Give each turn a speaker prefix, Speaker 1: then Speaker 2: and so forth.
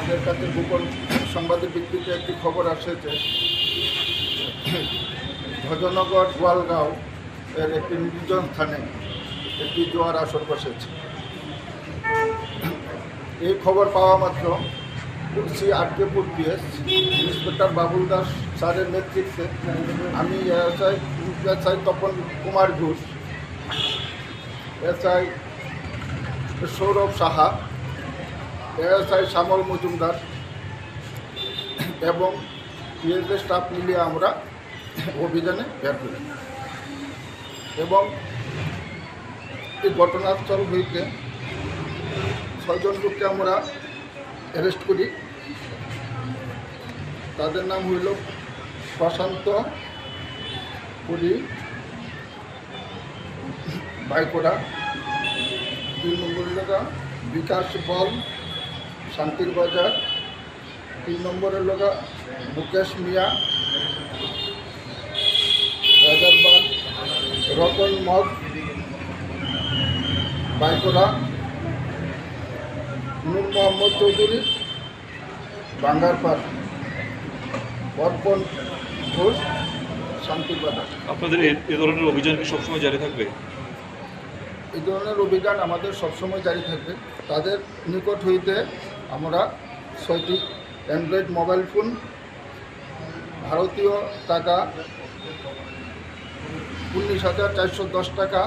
Speaker 1: আমাদের কাছে গোপন সংবাদের ভিত্তিতে একটি খবর আসছে ভজনগর গোয়ালগাঁও এর একটি নির্জন স্থানে একটি জোয়ার আসর বসেছে। এই খবর পাওয়া মাত্র সি আরকেপুর পিএস ইন্সপেক্টর বাবুল দাস স্যারের নেতৃত্বে আমি SI Tapan Kumar Ghosh, SI Sourav Saha, SI Shyamal Majumdar এবং পিএসএ স্টাফ মিলিয়ে আমরা অভিযানে বের করি এবং এই ঘটনাস্থল হইতে 6 জন লোককে আমরা অ্যারেস্ট করি। তাদের নাম হইল প্রশান্ত পুরী বাইকোড়া, 2 নম্বর লোকা বিকাশ বল শান্তির বাজার, 3 নম্বরের লোকা মুকেশ মিয়া রাজারবাগ, রতন মগ বাইকোড়া, নূর মোহাম্মদ চৌধুরী বাঙ্গারপাড়, অর্পণ ঘোষ শান্তির বাজার।
Speaker 2: আপনাদের এ ধরনের অভিযান কি সবসময় জারি থাকবে?
Speaker 1: এই ধরনের অভিযান আমাদের সবসময় জারি থাকবে। তাদের নিকট হইতে আমরা 6টি অ্যান্ড্রয়েড মোবাইল ফোন, ভারতীয় টাকা 19,410 টাকা